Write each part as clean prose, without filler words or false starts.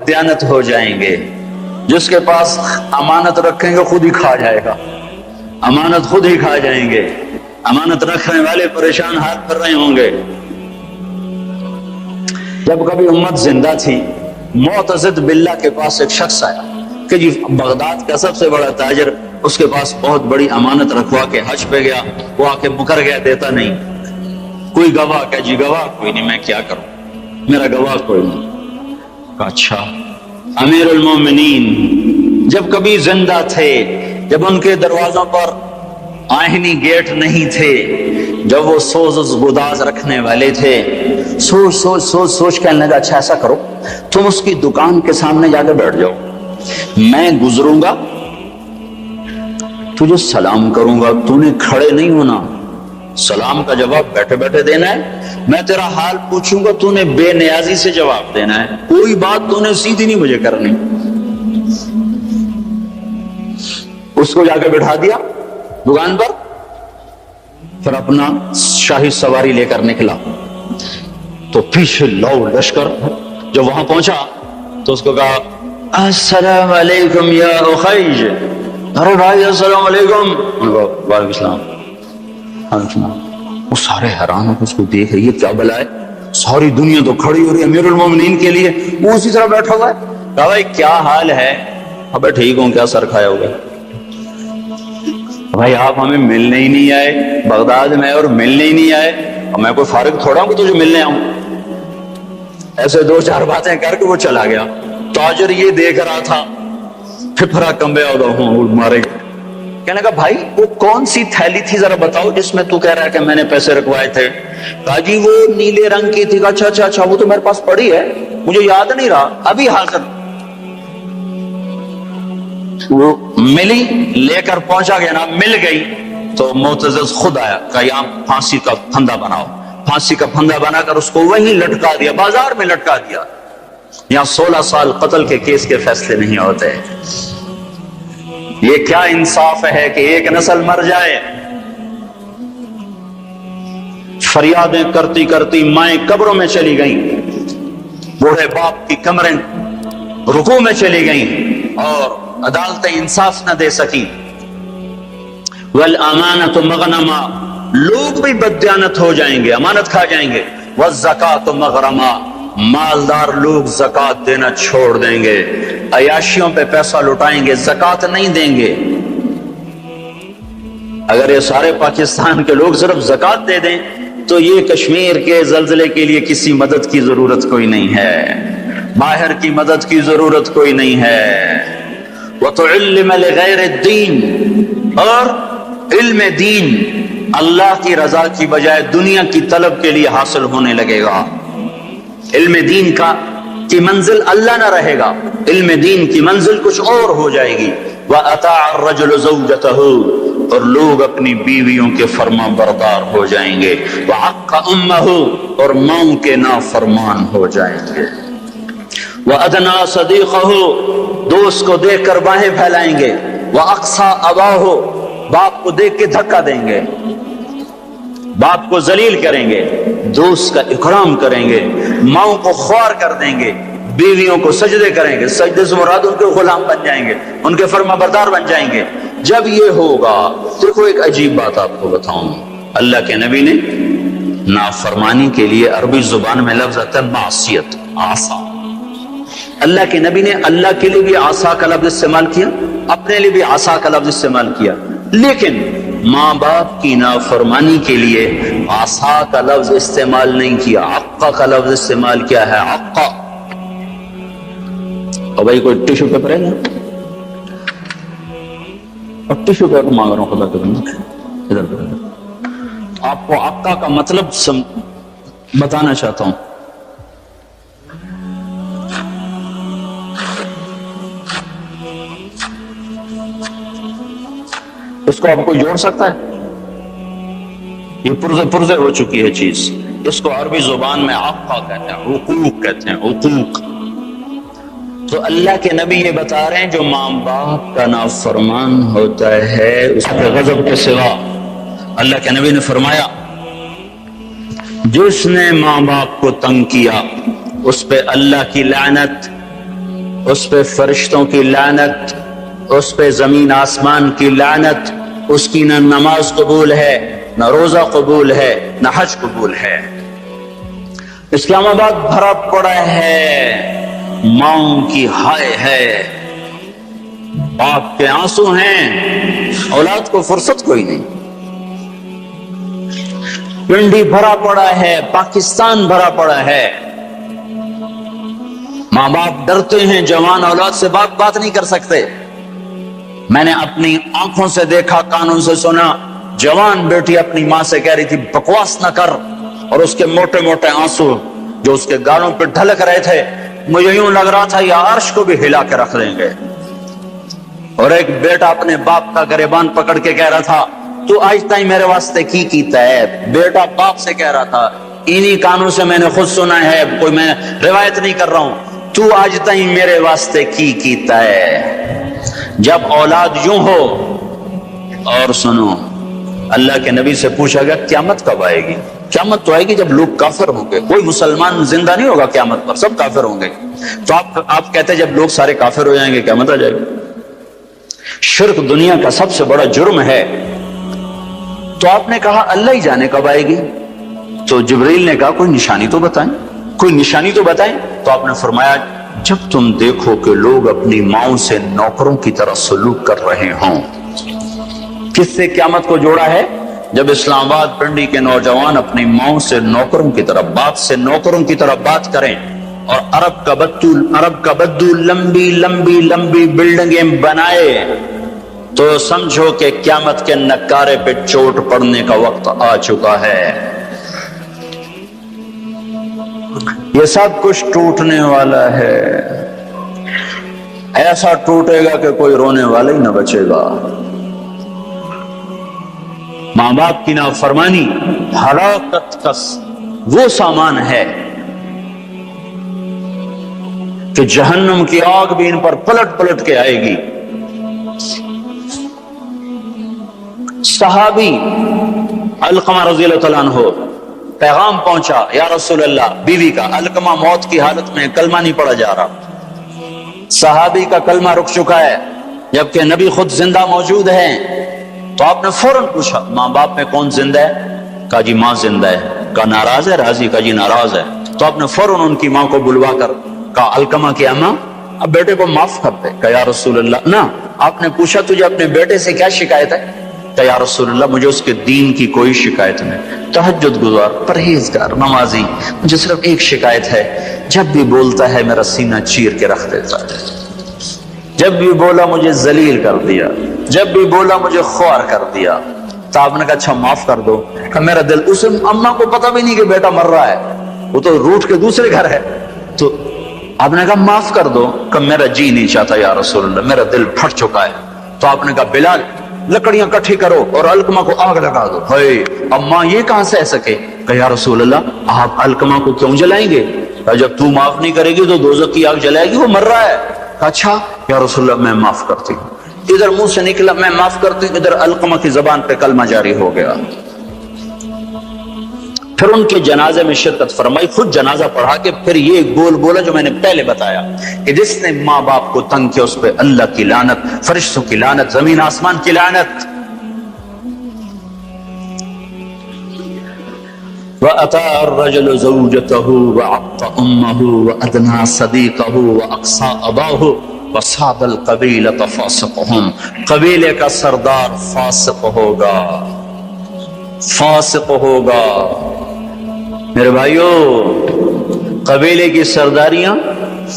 دیانت ہو جائیں گے. جس کے پاس امانت رکھیں گے خود ہی کھا جائے گا, امانت خود ہی کھا جائیں گے. امانت رکھنے والے پریشان ہاتھ پھر رہے ہوں گے. جب کبھی امت زندہ تھی, معتضد باللہ کے پاس ایک شخص آیا کہ جی بغداد کا سب سے بڑا تاجر, اس کے پاس بہت بڑی امانت رکھوا کے حج پہ گیا, وہ آ کے مکر گیا, دیتا نہیں. کوئی گواہ؟ کہ جی گواہ کوئی نہیں, میں کیا کروں, میرا گواہ کوئی نہیں. کہا اچھا. امیر المومنین جب کبھی زندہ تھے, جب ان کے دروازوں پر آہنی گیٹ نہیں تھے, جب وہ سوز گداز رکھنے والے تھے, سوچ سوچ سوچ سوچ کہنے لگا اچھا ایسا کرو, تم اس کی دکان کے سامنے جا کے بیٹھ جاؤ, میں گزروں گا, تجھے سلام کروں گا, تو نے کھڑے نہیں ہونا, سلام کا جواب بیٹھے بیٹھے دینا ہے. میں تیرا حال پوچھوں گا, تو نے بے نیازی سے جواب دینا ہے, کوئی بات تو نے سیدھی نہیں مجھے کرنی. اس کو جا کے بٹھا دیا دکان پر, پھر اپنا شاہی سواری لے کر نکلا. تو پیچھے لو لشکر جب وہاں پہنچا تو اس کو کہا السلام علیکم یا اخیج. ارے بھائی السلام علیکم. وعلیکم السلام. وہ سارے حیران ہو اس کو دیکھ رہی ہے, کیا بلا ہے, ساری دنیا تو کھڑی ہو رہی ہے امیر المومنین کے لیے, وہ اسی طرح بیٹھا ہوا ہے. کہا بھائی کیا حال ہے؟ ابے ٹھیک ہوں, کیا سر کھایا ہوگا؟ بھائی آپ ہمیں ملنے ہی نہیں آئے بغداد میں, اور ملنے ہی نہیں آئے, اور میں کوئی فارغ تھوڑا ہوں کہ تجھے ملنے آؤں. ایسے دو چار باتیں کر کے وہ چلا گیا. تاجر یہ دیکھ رہا تھا, پھپھرا کمبے ہوں مارے. کہنے لگا بھائی وہ کون سی تھیلی تھی ذرا بتاؤ جس میں تو کہہ رہا ہے کہ میں نے پیسے رکھوائے تھے؟ کہا جی وہ نیلے رنگ کی تھی. اچھا اچھا اچھا, وہ تو میرے پاس پڑی ہے, مجھے یاد نہیں رہا, ابھی حاضر. وہ ملی, لے کر پہنچا گیا نا, مل گئی تو معتضد خود آیا, کہا یہاں پھانسی کا پھندا بناؤ. پھانسی کا پھندا بنا کر اس کو وہیں لٹکا دیا, بازار میں لٹکا دیا. یہاں 16 سال قتل کے کیس کے فیصلے نہیں ہوتے. یہ کیا انصاف ہے کہ ایک نسل مر جائے؟ فریادیں کرتی کرتی مائیں قبروں میں چلی گئیں, بوڑھے باپ کی کمریں رکوع میں چلی گئیں, اور عدالتیں انصاف نہ دے سکی. والامانۃ مغنما, لوگ بھی بددیانت ہو جائیں گے, امانت کھا جائیں گے. والزکوٰۃ مغرما, مالدار لوگ زکوٰۃ دینا چھوڑ دیں گے, عیاشیوں پہ پیسہ لٹائیں گے, زکوٰۃ نہیں دیں گے. اگر یہ سارے پاکستان کے لوگ صرف زکوٰۃ دے دیں تو یہ کشمیر کے زلزلے کے لیے کسی مدد کی ضرورت کوئی نہیں ہے, باہر کی مدد کی ضرورت کوئی نہیں ہے. وَتُعِلِّمَ لِغَيْرِ الدِّينِ, اور علم دین اللہ کی رضا کی بجائے دنیا کی طلب کے لیے حاصل ہونے لگے گا. علم دین کی منزل اللہ نہ رہے گا, علم دین کی منزل کچھ اور ہو جائے گی. وَأَطَاعَ الرَّجُلُ زَوْجَتَهُ, اور لوگ اپنی بیویوں کے فرما بردار ہو جائیں گے. وَعَقَّ أُمَّهُ, اور ماؤں کے نافرمان ہو جائیں گے. وَأَدْنَا صَدِيقَهُ, دوست کو دیکھ کر باہیں پھیلائیں گے. وَأَقْصَى أَبَاهُ, باپ کو دیکھ کے دھکا دیں گے, باپ کو ذلیل کریں گے, دوست کا اکرام کریں گے, ماؤں کو خوار کر دیں گے, بیویوں کو سجدے کریں گے. سجدے سے مراد ان کے غلام بن جائیں گے, ان کے فرما بردار بن جائیں گے. جب یہ ہوگا, دیکھو ایک عجیب بات آپ کو بتاؤں, اللہ کے نبی نے نافرمانی کے لیے عربی زبان میں لفظ آتا ہے معصیت, عصا. اللہ کے نبی نے اللہ کے لیے بھی عصا کا لفظ استعمال کیا, اپنے لیے بھی عصا کا لفظ استعمال کیا, لیکن ماں باپ کی نافرمانی کے لیے عصا کا لفظ استعمال نہیں کیا, عقا کا لفظ استعمال کیا ہے, عقا. اور بھائی کوئی ٹیشو پیپر ہے نا, اور ٹیشو پیپر مانگ رہا ہوں خدا کے, ادھر آپ کو عقا کا مطلب بتانا چاہتا ہوں. اس کو آپ کو جوڑ سکتا ہے؟ یہ پرزے پرزے ہو چکی ہے چیز. اس کو عربی زبان میں عقا کہتے ہیں, حقوق کہتے ہیں, حقوق. تو اللہ کے نبی یہ بتا رہے ہیں جو ماں باپ کا نافرمان ہوتا ہے اس پہ غضب کے سوا, اللہ کے نبی نے فرمایا جس نے ماں باپ کو تنگ کیا اس پہ اللہ کی لعنت, اس پہ فرشتوں کی لعنت، اس پہ زمین آسمان کی لعنت، اس کی نہ نماز قبول ہے، نہ روزہ قبول ہے، نہ حج قبول ہے۔ اسلام آباد بھرا پڑا ہے ماؤں کی ہائے ہے، باپ کے آنسو ہیں، اولاد کو فرصت کوئی نہیں۔ پنڈی بھرا پڑا ہے، پاکستان بھرا پڑا ہے، ماں باپ ڈرتے ہیں، جوان اولاد سے بات نہیں کر سکتے۔ میں نے اپنی آنکھوں سے دیکھا، کانوں سے سنا، جوان بیٹی اپنی ماں سے کہہ رہی تھی بکواس نہ کر، اور اس کے موٹے موٹے آنسو جو اس کے گالوں پہ ڈھلک رہے تھے، مجھے یوں لگ رہا تھا یہ عرش کو بھی ہلا کے رکھ دیں گے۔ اور ایک بیٹا اپنے باپ کا گریبان پکڑ کے کہہ رہا تھا تو آج تائیں میرے واسطے کی کیتا ہے۔ بیٹا باپ سے کہہ رہا تھا، انہی کانوں سے میں نے خود سنا ہے، کوئی میں روایت نہیں کر رہا ہوں، تو آج تائیں میرے واسطے کی کیتا ہے۔ جب اولاد یوں ہو، اور سنو، اللہ کے نبی سے پوچھا گیا قیامت کب آئے گی؟ قیامت تو آئے گی جب لوگ کافر ہوں گے، کوئی مسلمان زندہ نہیں ہوگا قیامت پر، سب کافر ہوں گے۔ تو آپ کہتے ہیں جب لوگ سارے کافر ہو جائیں گے قیامت آ جائے گی۔ شرک دنیا کا سب سے بڑا جرم ہے۔ تو آپ نے کہا اللہ ہی جانے کب آئے گی؟ تو جبریل نے کہا کوئی نشانی تو بتائیں، کوئی نشانی تو بتائیں۔ تو آپ نے فرمایا جب تم دیکھو کہ لوگ اپنی ماؤں سے نوکروں کی طرح سلوک کر رہے ہوں۔ کس سے قیامت کو جوڑا ہے؟ جب اسلام آباد پنڈی کے نوجوان اپنی ماؤں سے نوکروں کی طرح، باپ سے نوکروں کی طرح بات کریں، اور عرب کا بدو لمبی لمبی لمبی بلڈنگیں بنائے، تو سمجھو کہ قیامت کے نکارے پہ چوٹ پڑنے کا وقت آ چکا ہے۔ یہ سب کچھ ٹوٹنے والا ہے، ایسا ٹوٹے گا کہ کوئی رونے والا ہی نہ بچے گا۔ ماں باپ کی نافرمانی ہلاکت کا وہ سامان ہے کہ جہنم کی آگ بھی ان پر پلٹ پلٹ کے آئے گی۔ صحابی علقمہ رضی اللہ تعالیٰ عنہ، پیغام پہنچا یا رسول اللہ، بیوی کا، علقمہ موت کی حالت میں کلمہ نہیں پڑھا جا رہا، صحابی کا کلمہ رک چکا ہے جبکہ نبی خود زندہ موجود ہیں۔ تو آپ نے فوراً پوچھا ماں باپ میں کون زندہ ہے؟ کہا جی ماں زندہ ہے۔ کہا ناراض ہے؟ راضی؟ کہا جی ناراض ہے۔ تو آپ نے فوراً ان کی ماں کو بلوا کر کہا علقمہ کی اماں اب بیٹے کو معاف کر دے۔ کہا یا رسول اللہ نہ۔ آپ نے پوچھا تجھے اپنے بیٹے سے کیا شکایت ہے؟ کہ یا رسول اللہ مجھے اس کے دین کی کوئی شکایت نہیں، تہجد گزار، پرہیزگار، نمازی، مجھے صرف ایک شکایت ہے، جب بھی بولتا ہے میرا سینہ چیر کے رکھ دیتا ہے، جب بھی بولا مجھے ذلیل کر دیا، جب بھی بولا مجھے خوار کر دیا۔ تو آپ نے کہا اچھا معاف کر دو۔ کہ میرا دل، اسے اماں کو پتہ بھی نہیں کہ بیٹا مر رہا ہے، وہ تو روٹ کے دوسرے گھر ہے۔ تو آپ نے کہا معاف کر دو۔ کہ میرا جی نہیں چاہتا یا رسول اللہ، میرا دل پھٹ چکا ہے۔ تو آپ نے کہا بلال لکڑیاں کٹھی کرو اور علقمہ کو آگ لگا دو۔ اماں یہ کہاں سہ سکے؟ کہ یا رسول اللہ آپ علقمہ کو کیوں جلائیں گے؟ کہ جب تو معاف نہیں کرے گی تو دوزخ کی آگ جلائے گی، وہ مر رہا ہے۔ کہ اچھا یا رسول اللہ میں معاف کرتی ہوں۔ ادھر منہ سے نکلا میں معاف کرتی ہوں، ادھر علقمہ کی زبان پہ کلمہ جاری ہو گیا۔ پھر ان کے جنازے میں شرکت فرمائی، خود جنازہ پڑھا کے پھر یہ گول بولا جو میں نے پہلے بتایا کہ جس نے ماں باپ کو تنگ کیا اس پہ اللہ کی لعنت، فرشتوں کی لعنت، زمین آسمان کی لعنت۔ وَأَتَى الرَّجُلُ زَوْجَتَهُ وَعَقَّ أُمَّهُ وَأَدْنَى صَدِيقَهُ وَأَقْصَى أَبَاهُ وَصَابَ الْقَبِيلَةَ فَاسِقُهُمْ، قبیلے کا سردار فاسق ہوگا، فاسق ہوگا۔ میرے بھائیو، قبیلے کی سرداریاں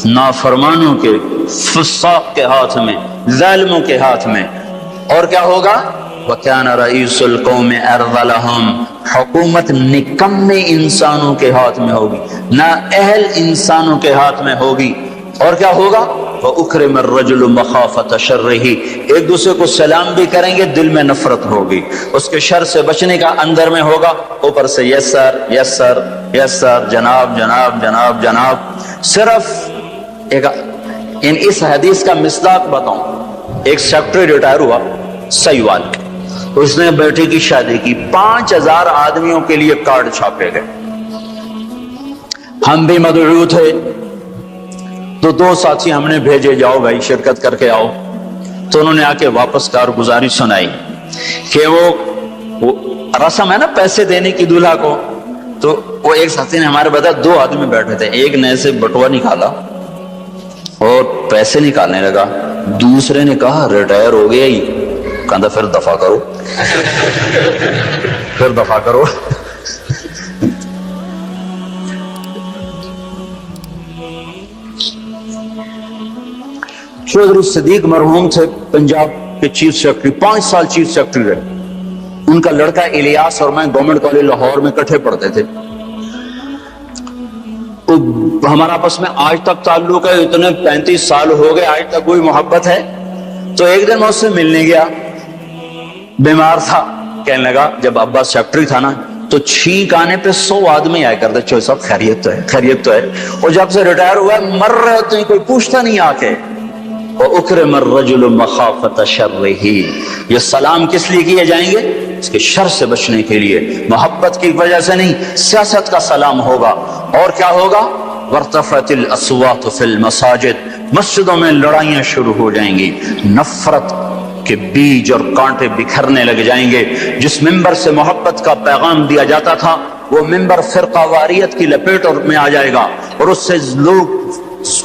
نافرمانوں کے، فساق کے ہاتھ میں، ظالموں کے ہاتھ میں۔ اور کیا ہوگا؟ وَكَانَ رَئِيسُ الْقَوْمِ أَرْذَلَهُمْ، حکومت نکمے انسانوں کے ہاتھ میں ہوگی، نااہل انسانوں کے ہاتھ میں ہوگی۔ اور کیا ہوگا؟ وَأُكْرِمَ الرَّجُلُ مَخَافَةَ شَرِّهِ، ایک دوسرے کو سلام بھی کریں گے، دل میں نفرت ہوگی، اس کے شر سے بچنے کا اندر میں ہوگا، اوپر سے یس سر یس سر یس سر، جناب جناب جناب جناب۔ صرف ایک اس حدیث کا مصداق بتاؤں، ایک سیکٹری ریٹائر ہوا سیوال، اس نے بیٹے کی شادی کی، 5000 آدمیوں کے لیے کارڈ چھاپے گئے، ہم بھی مدعو تھے، تو دو ساتھی ہم نے بھیجے، جاؤ بھائی شرکت کر کے آؤ. تو انہوں نے آ کے واپس کارگزاری سنائی کہ وہ رسم ہے نا پیسے دینے کی دولہا کو. تو وہ ایک ساتھی نے ہمارے بتایا 2 آدمی بیٹھے تھے، ایک نے ایسے بٹوا نکالا اور پیسے نکالنے لگا، دوسرے نے کہا ریٹائر ہو گیا ہی، کہا پھر دفع کرو پھر دفع کرو. چودھری صدیق مرحوم تھے پنجاب کے چیف سیکرٹری، 5 سال چیف سیکرٹری رہے. ان کا لڑکا الیاس اور میں گورنمنٹ کالج لاہور میں اکٹھے پڑھتے تھے. ہمارا آپس میں آج تک تعلق ہے، اتنے 35 سال ہو گئے آج تک کوئی محبت ہے. تو ایک دن میں اس سے ملنے گیا، بیمار تھا. کہنے لگا جب ابا سیکرٹری تھا نا تو چھینک آنے پہ 100 آدمی آئے کرتے، چوہے صاحب خیریت تو ہے خیریت تو ہے. اور جب سے ریٹائر ہوا ہے مر رہے ہوتے ہیں کوئی پوچھتا نہیں آ کے. وَأُكْرِمَ الرَّجُلُ مَخَافَةَ شَرِّهِ، یہ سلام کس لیے کیے جائیں گے؟ اس کے شر سے بچنے کے لیے، محبت کی وجہ سے نہیں. سیاست کا سلام ہوگا. اور کیا ہوگا؟ وَارْتَفَعَتِ الْأَصْوَاتُ فِي الْمَسَاجِدِ، مسجدوں میں لڑائیاں شروع ہو جائیں گی، نفرت کے بیج اور کانٹے بکھرنے لگ جائیں گے. جس ممبر سے محبت کا پیغام دیا جاتا تھا وہ ممبر فرقہ واریت کی لپیٹ میں آ جائے گا، اور اس سے لوگ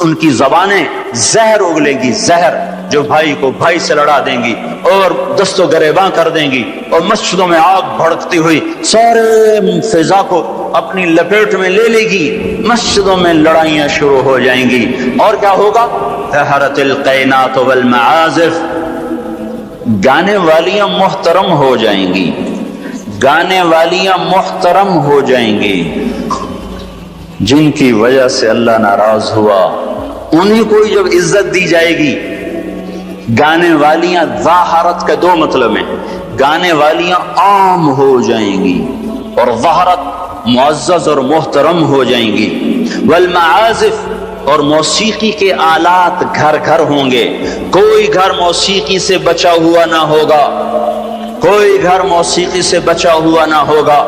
ان کی زبانیں زہر اگلے گی، زہر جو بھائی کو بھائی سے لڑا دیں گی اور دست و گریباں کر دیں گی، اور مسجدوں میں آگ بھڑکتی ہوئی سارے فضا کو اپنی لپیٹ میں لے لے گی. مسجدوں میں لڑائیاں شروع ہو جائیں گی. اور کیا ہوگا؟ ظہرت القینات والمعازف، گانے والیاں محترم ہو جائیں گی، گانے والیاں محترم ہو جائیں گی. جن کی وجہ سے اللہ ناراض ہوا انہیں کو جب عزت دی جائے گی. گانے والیاں ظاہرت کا 2 مطلب ہیں، گانے والیاں عام ہو جائیں گی اور ظاہرت معزز اور محترم ہو جائیں گی. والمعازف، اور موسیقی کے آلات گھر گھر ہوں گے. کوئی گھر موسیقی سے بچا ہوا نہ ہوگا، کوئی گھر موسیقی سے بچا ہوا نہ ہوگا.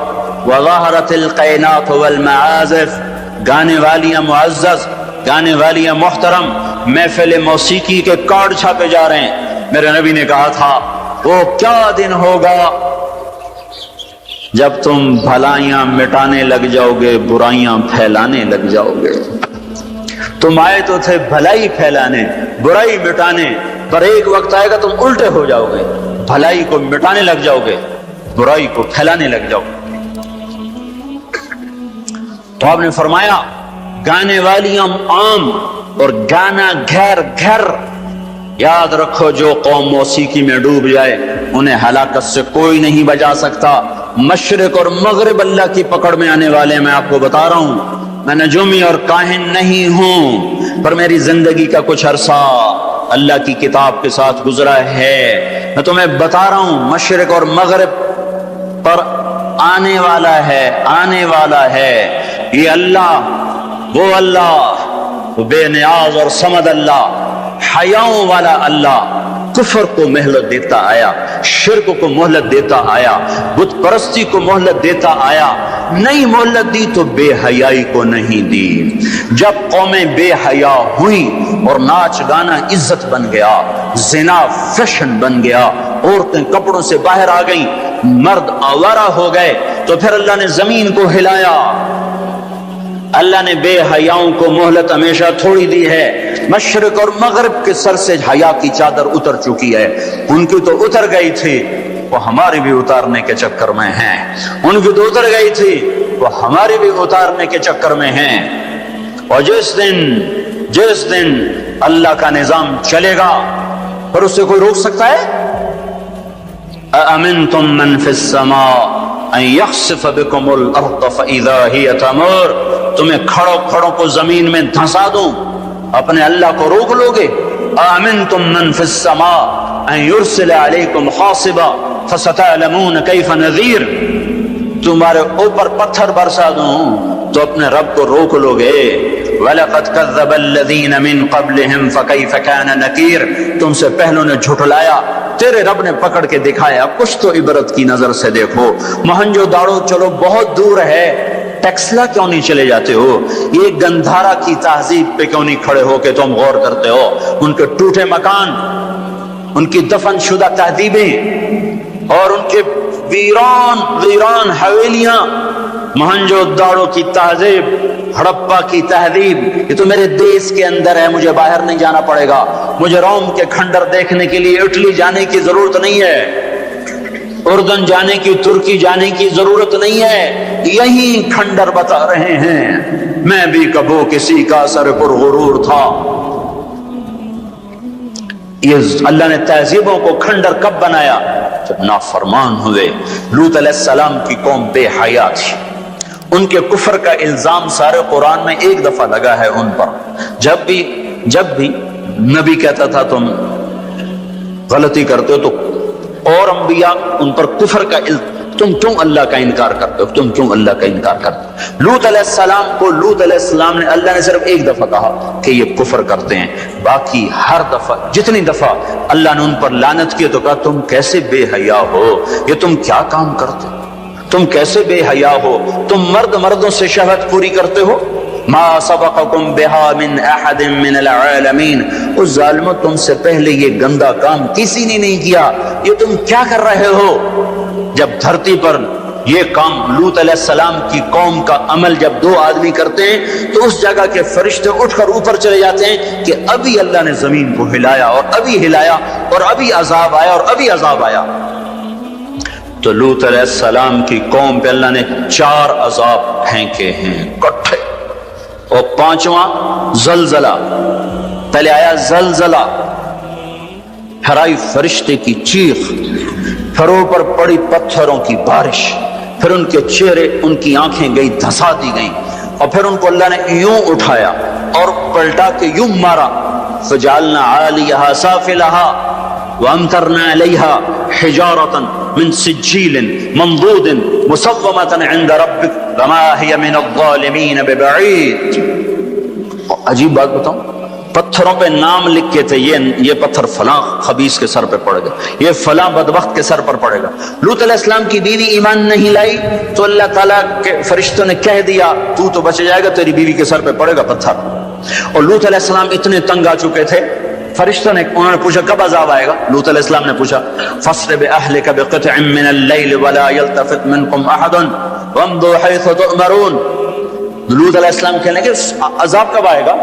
وظہرت القینات والمعازف، گانے والیاں معزز، گانے والیاں محترم. محفل موسیقی کے کارڈ چھاپے جا رہے ہیں. میرے نبی نے کہا تھا وہ کیا دن ہوگا جب تم بھلائیاں مٹانے لگ جاؤ گے، برائیاں پھیلانے لگ جاؤ گے. تم آئے تو تھے بھلائی پھیلانے، برائی مٹانے، پر ایک وقت آئے گا تم الٹے ہو جاؤ گے، بھلائی کو مٹانے لگ جاؤ گے، برائی کو پھیلانے لگ جاؤ گے. تو آپ نے فرمایا گانے والیاں عام اور گانا گھر گھر. یاد رکھو جو قوم موسیقی میں ڈوب جائے انہیں ہلاکت سے کوئی نہیں بچا سکتا. مشرق اور مغرب اللہ کی پکڑ میں آنے والے. میں آپ کو بتا رہا ہوں میں نجومی اور کاہن نہیں ہوں، پر میری زندگی کا کچھ عرصہ اللہ کی کتاب کے ساتھ گزرا ہے. میں تمہیں بتا رہا ہوں مشرق اور مغرب پر آنے والا ہے، آنے والا ہے. یہ اللہ، وہ اللہ، وہ بے نیاز اور صمد اللہ، حیاؤں والا اللہ، کفر کو مہلت دیتا آیا، شرک کو مہلت دیتا آیا، بت پرستی کو مہلت دیتا آیا. نہیں مہلت دی تو بے حیائی کو نہیں دی. جب قومیں بے حیا ہوئیں اور ناچ گانا عزت بن گیا، زنا فیشن بن گیا، عورتیں کپڑوں سے باہر آ گئیں، مرد آوارہ ہو گئے، تو پھر اللہ نے زمین کو ہلایا. اللہ نے بے حیاؤں کو مہلت ہمیشہ تھوڑی دی ہے. مشرق اور مغرب کے سر سے حیا کی چادر اتر چکی ہے. ان کی تو اتر گئی تھی، وہ ہماری بھی اتارنے کے چکر میں ہیں. ان کی تو اتر گئی تھی، وہ ہماری بھی اتارنے کے چکر میں ہیں. اور جس دن اللہ کا نظام چلے گا پر اس سے کوئی روک سکتا ہے؟ أَأَمِنْتُمْ مَنْ فِي السَّمَاءِ أَنْ يَخْسِفَ بِكُمُ الْأَرْضَ فَإِذَا هِيَ تَمُورُ. تمہیں کھڑوں کو زمین میں دھنسا دوں، اپنے اللہ کو روک لو گے؟ أَأَمِنْتُمْ مَنْ فِي السَّمَاءِ أَنْ يُرْسِلَ عَلَيْكُمْ حَاصِبًا فَسَتَعْلَمُونَ كَيْفَ نَذِيرٌ. تمہارے اوپر پتھر برسا دوں تو اپنے رب کو روک لو گے؟ وَلَقَدْ كَذَّبَ الَّذِينَ مِن قَبْلِهِمْ فَكَيْفَ كَانَ نَكِيرٌ. تم سے پہلوں نے جھٹلایا، تیرے رب نے پکڑ کے دکھایا. کچھ تو عبرت کی نظر سے دیکھو. مہنجو داڑو چلو بہت دور ہے، ٹیکسلا کیوں نہیں چلے جاتے ہو؟ یہ گندھارا کی تہذیب پہ کیوں نہیں کھڑے ہو کہ تم غور کرتے ہو؟ ان کے ٹوٹے مکان، ان کی دفن شدہ تہذیبیں اور ان کے ویران حویلیاں، مہنجو داڑو کی تہذیب، ہڑپا کی تہذیب، یہ تو میرے دیش کے اندر ہے، مجھے باہر نہیں جانا پڑے گا، مجھے روم کے کھنڈر دیکھنے کے لیے اٹلی جانے کی ضرورت نہیں ہے، اردن جانے کی، ترکی جانے کی ضرورت نہیں ہے، یہی کھنڈر بتا رہے ہیں۔ میں بھی کبھی کسی کا سر پر غرور تھا۔ یہ اللہ نے تہذیبوں کو کھنڈر کب بنایا؟ جب نافرمان ہوئے۔ لوط علیہ السلام کی قوم بے حیا تھی، ان کے کفر کا الزام سارے قرآن میں ایک دفعہ لگا ہے ان پر۔ جب بھی نبی کہتا تھا تم غلطی کرتے ہو تو اور انبیاء ان پر کفر کا تم کیوں اللہ کا انکار کرتے ہو، تم کیوں اللہ کا انکار کرتے ہو؟ لوط علیہ السلام کو لوط علیہ السلام نے، اللہ نے صرف ایک دفعہ کہا کہ یہ کفر کرتے ہیں، باقی ہر دفعہ جتنی دفعہ اللہ نے ان پر لعنت کی تو کہا تم کیسے بے حیا ہو، یہ تم کیا کام کرتے ہو، تم کیسے بے حیا ہو، تم مردوں سے شہوت پوری کرتے ہو۔ ما سبقکم بہا من احد من العالمین، اس ظالموں تم سے پہلے یہ گندا کام کسی نے نہیں کیا، یہ تم کیا کر رہے ہو؟ جب دھرتی پر یہ کام لوط علیہ السلام کی قوم کا عمل جب دو آدمی کرتے ہیں تو اس جگہ کے فرشتے اٹھ کر اوپر چلے جاتے ہیں کہ ابھی اللہ نے زمین کو ہلایا اور ابھی ہلایا اور ابھی عذاب آیا اور ابھی عذاب آیا۔ تو لوط علیہ السلام کی قوم پہ اللہ نے 4 عذاب پھینکے ہیں کٹھے، اور 5واں زلزلہ۔ پہلے آیا زلزلہ، پھر آئی فرشتے کی چیخ، پھر اوپر پڑی پتھروں کی بارش، پھر ان کے چہرے، ان کی آنکھیں گئی دھسا دی گئیں، اور پھر ان کو اللہ نے یوں اٹھایا اور پلٹا کے یوں مارا۔ فجعلنا عالیہا سافلہا وامطرنا علیہا حجارۃ من سجیل منضود مسومۃ عند ربک وما ہی من الظالمین ببعید۔ عجیب بات بتاؤں، پتھروں پہ نام لکھ کے تھے، یہ پتھر فلاں خبیث کے سر پہ پڑے گا، یہ فلاں بدبخت کے سر پر پڑے گا۔ لوط علیہ السلام کی بیوی ایمان نہیں لائی تو اللہ تعالیٰ کے فرشتوں نے کہہ دیا تو بچ جائے گا، تیری بیوی کے سر پہ پڑے گا پتھر۔ اور لوط علیہ السلام اتنے تنگ آ چکے تھے، فرشتوں نے، انہوں نے پوچھا کب عذاب آئے گا؟ لوط علیہ السلام نے پوچھا فَاسْرِ بِأَهْلِكَ بِقِطْعٍ مِّنَ اللَّيْلِ وَلَا يَلْتَفِتْ مِنْكُمْ أَحَدٌ وَامْضُوا حَيْثُ تُؤْمَرُونَ۔ لوط علیہ السلام کہنے لگے عذاب کب آئے گا؟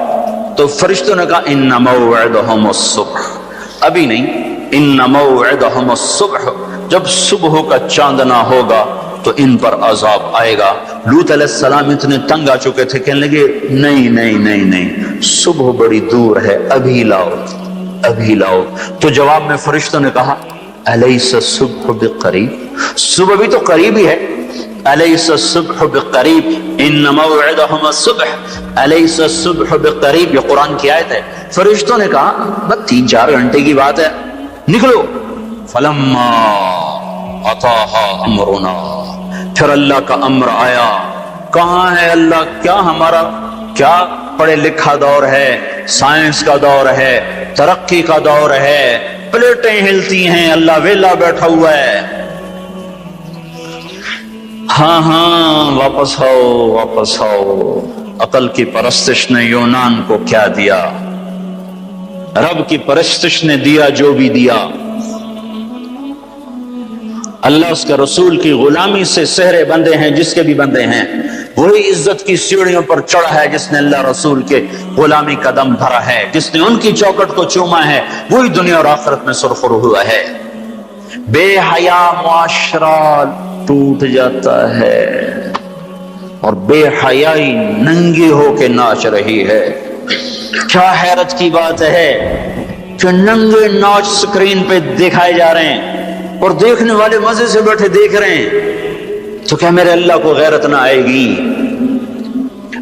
تو فرشتوں نے کہا ان موعدہم الصبح، ابھی نہیں، ان موعدہم الصبح، جب صبح کا چاندنا ہوگا تو ان پر عذاب آئے گا۔ لوط علیہ السلام اتنے تنگ آ چکے تھے، کہنے لگے نہیں، صبح بڑی دور ہے، ابھی لاؤ۔ تو جواب میں فرشتوں نے کہا الیس الصبح بقریب، صبح بھی تو قریب ہی ہے، الیس الصبح بقریب ان موعدہم الصبح، الیس الصبح بقریب، یہ قرآن کی آیت ہے۔ فرشتوں نے کہا بس 3-4 گھنٹے کی بات ہے، نکلو۔ فلما اتاہا امرنا، پھر اللہ کا امر آیا۔ کہاں ہے اللہ؟ کیا ہمارا کیا پڑھے لکھا دور ہے، سائنس کا دور ہے، ترقی کا دور ہے، پلیٹیں ہلتی ہیں، اللہ ویلا بیٹھا ہوا ہے۔ ہاں واپس آؤ۔ عقل کی پرستش نے یونان کو کیا دیا، رب کی پرستش نے دیا جو بھی دیا۔ اللہ اس کے رسول کی غلامی سے سہرے بندے ہیں، جس کے بھی بندے ہیں، وہی عزت کی سیڑھیوں پر چڑھا ہے جس نے اللہ رسول کے غلامی قدم بھرا ہے، جس نے ان کی چوکٹ کو چوما ہے، وہی دنیا اور آخرت میں سرخرو ہوا ہے۔ بے حیا معاشرہ ٹوٹ جاتا ہے اور بے حیائی ننگی ہو کے ناچ رہی ہے۔ کیا حیرت کی بات ہے کہ ننگے ناچ سکرین پہ دکھائے جا رہے ہیں اور دیکھنے والے مزے سے بیٹھے دیکھ رہے ہیں، تو کیا میرے اللہ کو غیرت نہ آئے گی؟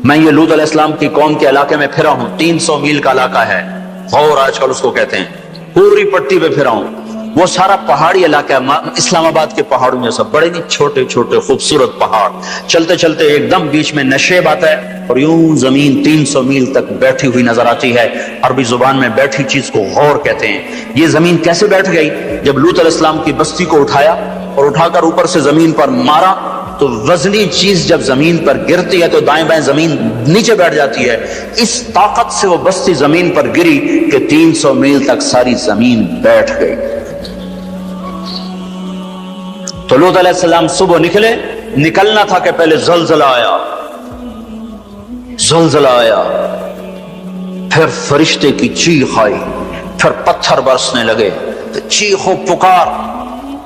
میں یہ لوط علیہ السلام کی قوم کے علاقے میں پھرا ہوں، 300 میل کا علاقہ ہے، غور آج کل اس کو کہتے ہیں، پوری پٹی پہ پھرا ہوں۔ وہ سارا پہاڑی علاقہ ہے، اسلام آباد کے پہاڑوں میں سب بڑے نہیں، چھوٹے چھوٹے خوبصورت پہاڑ، چلتے چلتے ایک دم بیچ میں نشیب آتا ہے اور یوں زمین 300 میل تک بیٹھی ہوئی نظر آتی ہے۔ عربی زبان میں بیٹھی چیز کو غور کہتے ہیں۔ یہ زمین کیسے بیٹھ گئی؟ جب لوط علیہ السلام کی بستی کو اٹھایا اور اٹھا کر اوپر سے زمین پر مارا تو وزنی چیز جب زمین پر گرتی ہے تو دائیں بائیں زمین نیچے بیٹھ جاتی ہے. اس طاقت سے وہ بستی زمین پر گری کہ 300 میل تک ساری زمین بیٹھ گئی. تو لوط علیہ السلام صبح نکلنا تھا کہ پہلے زلزلہ آیا, پھر فرشتے کی چیخ آئی, پھر پتھر برسنے لگے, تو چیخ و پکار.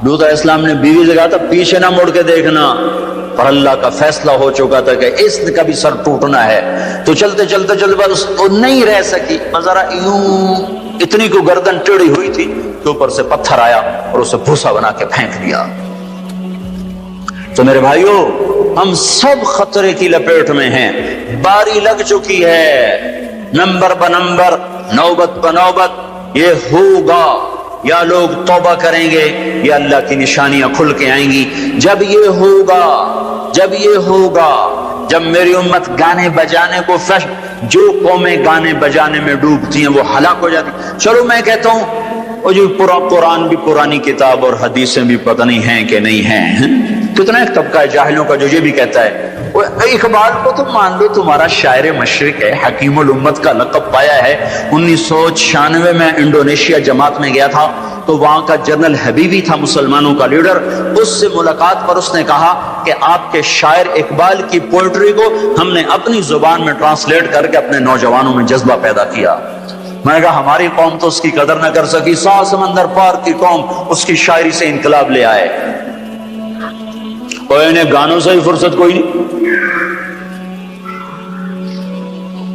لوط علیہ السلام نے بیوی سے کہا تھا پیچھے نہ مڑ کے دیکھنا, پر اللہ کا فیصلہ ہو چکا تھا کہ اس کا بھی سر ٹوٹنا ہے. تو چلتے بس وہ نہیں رہ سکی, ذرا یوں اتنی کو گردن ٹیڑھی ہوئی تھی کہ اوپر سے پتھر آیا اور اسے بھوسا بنا کے پھینک دیا. تو میرے بھائیوں, ہم سب خطرے کی لپیٹ میں ہیں, باری لگ چکی ہے, نمبر بنمبر, نوبت بنوبت. یہ ہوگا یا لوگ توبہ کریں گے یا اللہ کی نشانیاں کھل کے آئیں گی. جب یہ ہوگا, جب میری امت گانے بجانے کو جو قومیں گانے بجانے میں ڈوبتی ہیں وہ ہلاک ہو جاتی. چلو میں کہتا ہوں وہ جو قرآن بھی پرانی کتاب اور حدیثیں بھی پتہ نہیں ہیں کہ نہیں ہیں. کتنا ایک طبقہ ہے جاہلوں کا جو یہ بھی کہتا ہے اقبال کو تو مان لو تمہارا شاعر مشرق ہے, حکیم الامت کا لقب پایا ہے. 1996 میں انڈونیشیا جماعت میں گیا تھا تو وہاں کا جنرل حبیبی تھا مسلمانوں کا لیڈر. اس سے ملاقات پر اس نے کہا کہ آپ کے شاعر اقبال کی پوئٹری کو ہم نے اپنی زبان میں ٹرانسلیٹ کر کے اپنے نوجوانوں میں جذبہ پیدا کیا. میں نے کہا ہماری قوم تو اس کی قدر نہ کر سکی, 100 سمندر پار کی قوم اس کی شاعری سے انقلاب لے آئے, اور انہیں گانوں سے ہی فرصت کوئی نہیں.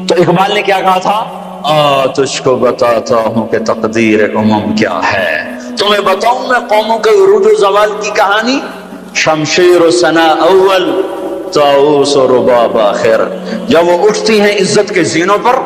تو اقبال نے کیا کہا تھا, تجھ کو بتاتا ہوں کہ تقدیر امم کیا ہے, تمہیں بتاؤں میں قوموں کے عروج و زوال کی کہانی. شمشیر و ثنا اول, طاؤس و رباب آخر. جب وہ اٹھتی ہیں عزت کے زینوں پر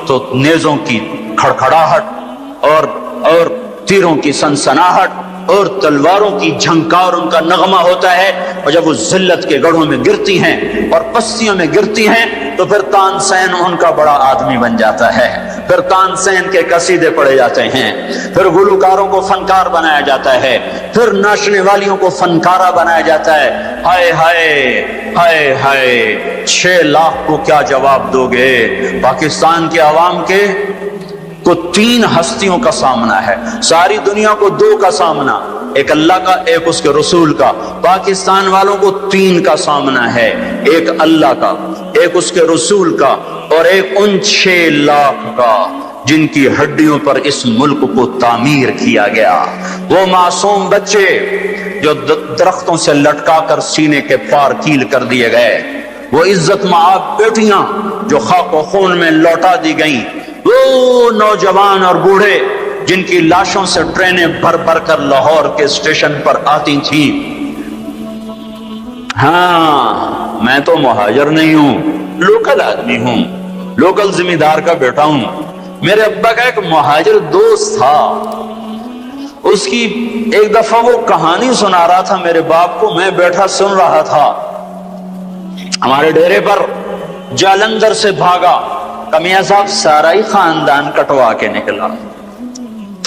تو نیزوں کی کھڑکھڑاہٹ اور تیروں کی سنسناہٹ اور تلواروں کی جھنکار ان کا نغمہ ہوتا ہے. اور جب وہ ذلت کے گڑھوں میں گرتی ہیں اور پستیوں میں گرتی ہیں تو پھر تانسین ان کا بڑا آدمی بن جاتا ہے, پھر تانسین کے قصیدے پڑھے جاتے ہیں, پھر گلوکاروں کو فنکار بنایا جاتا ہے, پھر ناچنے والیوں کو فنکارہ بنایا جاتا ہے. ہائے ہائے ہائے ہائے, 6 لاکھ کو کیا جواب دو گے؟ پاکستان کے عوام کے کو 3 ہستیوں کا سامنا ہے, ساری دنیا کو 2 کا سامنا, ایک اللہ کا ایک اس کے رسول کا. پاکستان والوں کو 3 کا سامنا ہے, ایک اللہ کا, ایک اس کے رسول کا, اور ایک ان 6 لاکھ کا جن کی ہڈیوں پر اس ملک کو تعمیر کیا گیا. وہ معصوم بچے جو درختوں سے لٹکا کر سینے کے پار کیل کر دیے گئے, وہ عزت مآب بیٹیاں جو خاک و خون میں لوٹا دی گئیں, وہ نوجوان اور بوڑھے جن کی لاشوں سے ٹرینیں بھر بھر کر لاہور کے اسٹیشن پر آتی تھیں. ہاں میں تو مہاجر نہیں ہوں, لوکل آدمی ہوں, لوکل ذمہ دار کا بیٹا ہوں. میرے ابا کا ایک مہاجر دوست تھا, اس کی ایک دفعہ وہ کہانی سنا رہا تھا میرے باپ کو, میں بیٹھا سن رہا تھا. ہمارے ڈیرے پر جالندھر سے بھاگا کمیاں صاحب سارا ہی خاندان کٹوا کے نکلا.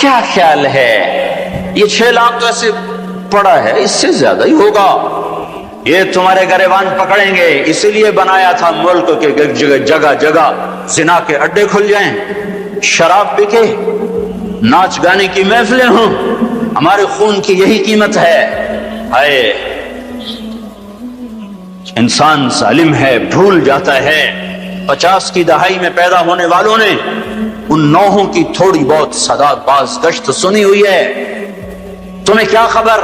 کیا خیال ہے یہ 6 لاکھ تو ایسے پڑا ہے, اس سے زیادہ ہی ہوگا. یہ تمہارے گریبان پکڑیں گے, اسی لیے بنایا تھا ملک کے جگہ جگہ زنا کے اڈے کھل جائیں, شراب بکے, ناچ گانے کی محفلیں ہوں, ہمارے خون کی یہی قیمت ہے. ہائے انسان ظالم ہے, بھول جاتا ہے. 50 کی دہائی میں پیدا ہونے والوں نے ان نوحوں کی تھوڑی بہت صدات باز گشت سنی ہوئی ہے. تمہیں کیا خبر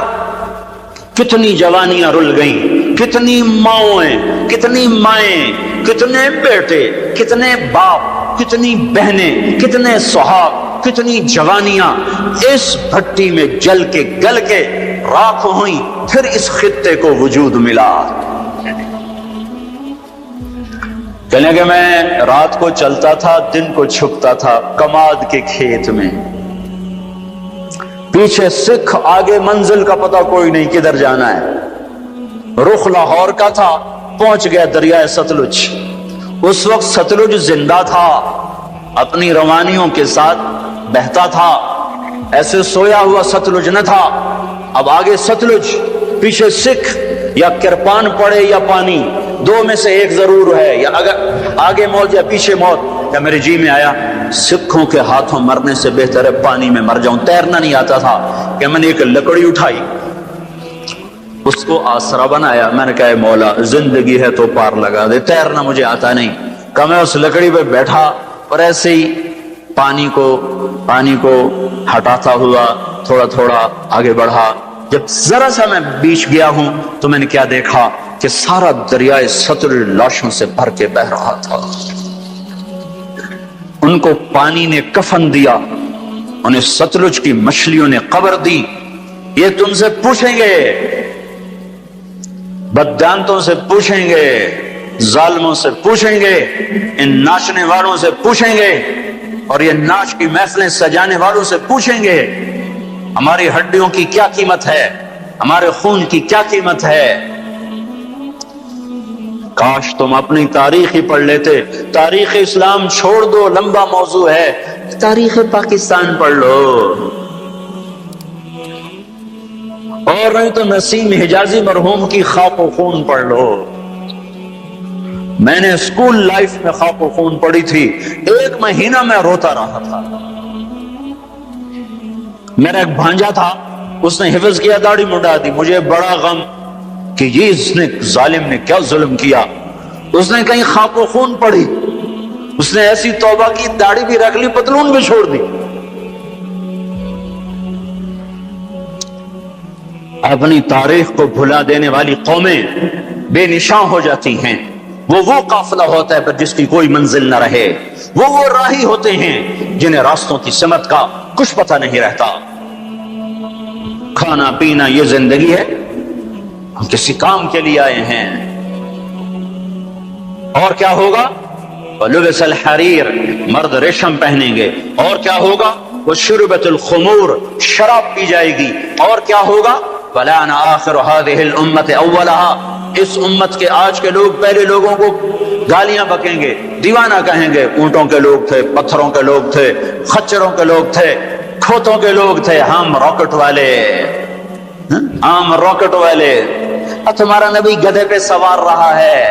کتنی جوانیاں رل گئیں, کتنی ماؤں, کتنی مائیں, کتنے بیٹے, کتنے باپ, کتنی بہنیں, کتنے سہاگ, کتنی جوانیاں اس بھٹی میں جل کے گل کے راکھ ہوئیں, پھر اس خطے کو وجود ملا. کہنے کہ میں رات کو چلتا تھا, دن کو چھپتا تھا کماد کے کھیت میں, پیچھے سکھ, آگے منزل کا پتہ کوئی نہیں کدھر جانا ہے. رخ لاہور کا تھا, پہنچ گیا دریائے ستلج. اس وقت ستلج زندہ تھا, اپنی روانیوں کے ساتھ بہتا تھا, ایسے سویا ہوا ستلج نہ تھا. اب آگے ستلج, پیچھے سکھ, یا کرپان پڑے یا پانی، دو میں سے ایک ضرور ہے، یا اگر آگے موت یا پیچھے موت۔ یا میرے جی میں آیا سکھوں کے ہاتھوں مرنے سے بہتر ہے پانی میں مر جاؤں۔ تیرنا نہیں آتا تھا کہ میں نے ایک لکڑی اٹھائی، اس کو آسرا بنایا، میں نے کہا اے مولا زندگی ہے تو پار لگا دے، تیرنا مجھے آتا نہیں۔ کہ میں اس لکڑی پہ بیٹھا اور ایسے ہی پانی کو ہٹاتا ہوا تھوڑا تھوڑا آگے بڑھا۔ جب ذرا سا میں بیچ گیا ہوں تو میں نے کیا دیکھا کہ سارا دریائے ستلج لاشوں سے بھر کے بہ رہا تھا۔ ان کو پانی نے کفن دیا، انہیں ستلج کی مچھلیوں نے قبر دی۔ یہ تم سے پوچھیں گے، بددانتوں سے پوچھیں گے، ظالموں سے پوچھیں گے، ان ناچنے والوں سے پوچھیں گے، اور یہ ناچ کی محفلیں سجانے والوں سے پوچھیں گے ہماری ہڈیوں کی کیا قیمت ہے، ہمارے خون کی کیا قیمت ہے۔ کاش تم اپنی تاریخ ہی پڑھ لیتے۔ تاریخ اسلام چھوڑ دو، لمبا موضوع ہے، تاریخ پاکستان پڑھ لو، اور نہیں تو نسیم حجازی مرحوم کی خاک و خون پڑھ لو۔ میں نے اسکول لائف میں خاک و خون پڑھی تھی، 1 مہینہ میں روتا رہا تھا۔ میرا ایک بھانجا تھا، اس نے حفظ کیا، داڑھی منڈا دی، مجھے بڑا غم کہ یہ اس نے ظالم نے کیا ظلم کیا۔ اس نے کہیں خاک و خون پڑھی، اس نے ایسی توبہ کی، داڑھی بھی رکھ لی، پتلون بھی چھوڑ دی۔ اپنی تاریخ کو بھلا دینے والی قومیں بے نشان ہو جاتی ہیں۔ وہ قافلہ ہوتا ہے پر جس کی کوئی منزل نہ رہے، وہ راہی ہوتے ہیں جنہیں راستوں کی سمت کا کچھ پتہ نہیں رہتا۔ کھانا پینا یہ زندگی ہے، ہم کسی کام کے لیے آئے ہیں۔ اور کیا ہوگا؟ وَلُبِسَ الْحَرِيرُ، مرد ریشم پہنیں گے۔ اور کیا ہوگا؟ وَشُرِبَتِ الْخُمُورُ، شراب پی جائے گی۔ اور کیا ہوگا؟ وَلَعَنَ آخِرُ هَذِهِ الْأُمَّةِ أَوَّلَهَا، اس امت کے آج کے لوگ پہلے لوگوں کو گالیاں بکیں گے، دیوانہ کہیں گے۔ اونٹوں کے لوگ تھے، پتھروں کے لوگ تھے، خچروں کے لوگ تھے، کھوتوں کے لوگ تھے، ہم راکٹ والے، ہم راکٹ والے۔ اب تمہارا نبی گدھے پہ سوار رہا ہے۔